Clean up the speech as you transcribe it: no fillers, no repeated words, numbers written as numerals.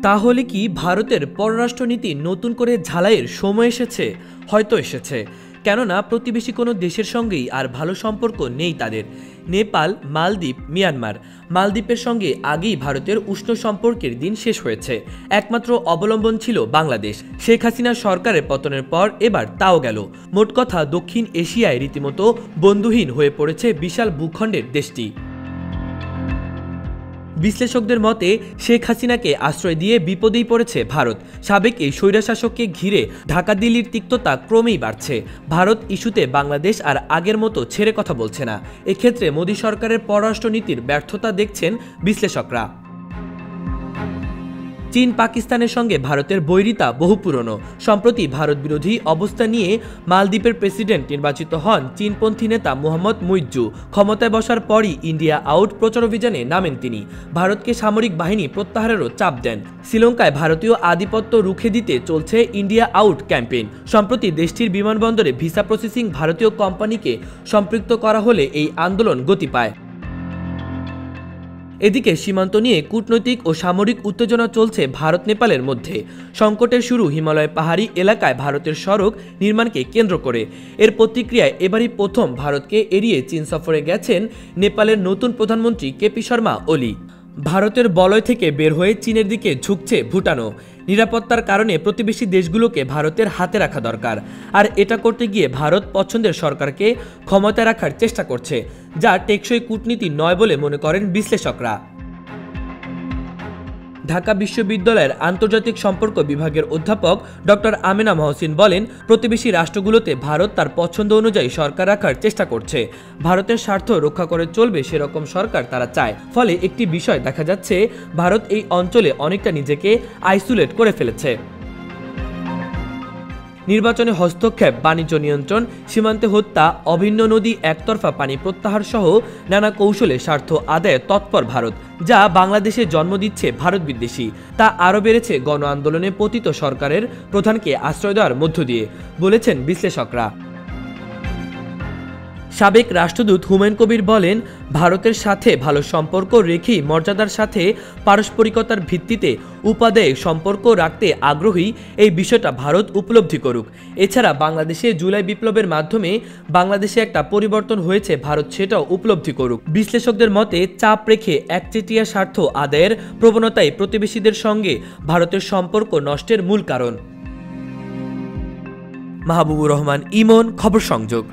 তাহলে কি ভারতের পররাষ্ট্রনীতি নতুন করে ঝালাইয়ের সময় এসেছে? হয়তো এসেছে, কেননা প্রতিবেশী কোনো দেশের সঙ্গেই আর ভালো সম্পর্ক নেই তাদের। নেপাল, মালদ্বীপ, মিয়ানমার। মালদ্বীপের সঙ্গে আগেই ভারতের উষ্ণ সম্পর্কের দিন শেষ হয়েছে। একমাত্র অবলম্বন ছিল বাংলাদেশ। শেখ হাসিনা সরকারের পতনের পর এবার তাও গেল। মোট কথা, দক্ষিণ এশিয়ায় রীতিমতো বন্ধুহীন হয়ে পড়েছে বিশাল ভূখণ্ডের দেশটি। বিশ্লেষকদের মতে শেখ হাসিনাকে আশ্রয় দিয়ে বিপদেই পড়েছে ভারত। সাবেক এই স্বৈরশাসককে ঘিরে ঢাকা দিল্লির তিক্ততা ক্রমেই বাড়ছে। ভারত ইস্যুতে বাংলাদেশ আর আগের মতো ছেড়ে কথা বলছে না। এক্ষেত্রে মোদী সরকারের পররাষ্ট্রনীতির ব্যর্থতা দেখছেন বিশ্লেষকরা। চীন পাকিস্তানের সঙ্গে ভারতের বৈরিতা বহু পুরনো। সম্প্রতি ভারত বিরোধী অবস্থা নিয়ে মালদ্বীপের প্রেসিডেন্ট নির্বাচিত হন চীনপন্থী নেতা মোহাম্মদ মুইজ্জু। ক্ষমতায় বসার পরই ইন্ডিয়া আউট প্রচার অভিযানে নামেন তিনি। ভারতকে সামরিক বাহিনী প্রত্যাহারেরও চাপ দেন। শ্রীলঙ্কায় ভারতীয় আধিপত্য রুখে দিতে চলছে ইন্ডিয়া আউট ক্যাম্পেইন। সম্প্রতি দেশটির বিমানবন্দরে ভিসা প্রসেসিং ভারতীয় কোম্পানিকে সম্পৃক্ত করা হলে এই আন্দোলন গতি পায়। এদিকে সীমান্ত নিয়ে কূটনৈতিক ও সামরিক উত্তেজনা চলছে ভারত নেপালের মধ্যে। সংকটের শুরু হিমালয় পাহাড়ি এলাকায় ভারতের সড়ক নির্মাণকে কেন্দ্র করে। এর প্রতিক্রিয়ায় এবারই প্রথম ভারতকে এড়িয়ে চীন সফরে গেছেন নেপালের নতুন প্রধানমন্ত্রী কেপি শর্মা ওলি। ভারতের বলয় থেকে বের হয়ে চীনের দিকে ঝুঁকছে ভুটানও। নিরাপত্তার কারণে প্রতিবেশী দেশগুলোকে ভারতের হাতে রাখা দরকার। আর এটা করতে গিয়ে ভারত পছন্দের সরকারকে ক্ষমতায় রাখার চেষ্টা করছে, যা টেকসই কূটনীতি নয় বলে মনে করেন বিশ্লেষকরা। ঢাকা বিশ্ববিদ্যালয়ের আন্তর্জাতিক সম্পর্ক বিভাগের অধ্যাপক ডক্টর আমেনা মহসিন বলেন, প্রতিবেশী রাষ্ট্রগুলোতে ভারত তার পছন্দ অনুযায়ী সরকার রাখার চেষ্টা করছে। ভারতের স্বার্থ রক্ষা করে চলবে সেরকম সরকার তারা চায়। ফলে একটি বিষয় দেখা যাচ্ছে, ভারত এই অঞ্চলে অনেকটা নিজেকে আইসোলেট করে ফেলেছে। নির্বাচনে হস্তক্ষেপ, বাণিজ্য নিয়ন্ত্রণ, সীমান্তে হত্যা, অভিন্ন নদী একতরফা পানি প্রত্যাহার সহ নানা কৌশলে স্বার্থ আদায়ে তৎপর ভারত, যা বাংলাদেশে জন্ম দিচ্ছে ভারত বিদ্বেষী। তা আরও বেড়েছে গণ আন্দোলনে পতিত সরকারের প্রধানকে আশ্রয় দেওয়ার মধ্য দিয়ে, বলেছেন বিশ্লেষকরা। সাবেক রাষ্ট্রদূত হুমায়ুন কবির বলেন, ভারতের সাথে ভালো সম্পর্ক রেখেই মর্যাদার সাথে পারস্পরিকতার ভিত্তিতে উপাদেয় সম্পর্ক রাখতে আগ্রহী, এই বিষয়টা ভারত উপলব্ধি করুক। এছাড়া বাংলাদেশে জুলাই বিপ্লবের মাধ্যমে বাংলাদেশে একটা পরিবর্তন হয়েছে, ভারত সেটাও উপলব্ধি করুক। বিশ্লেষকদের মতে চাপ রেখে একচেটিয়া স্বার্থ আদায়ের প্রবণতাই প্রতিবেশীদের সঙ্গে ভারতের সম্পর্ক নষ্টের মূল কারণ। মাহবুবুর রহমান ইমন, খবর সংযোগ।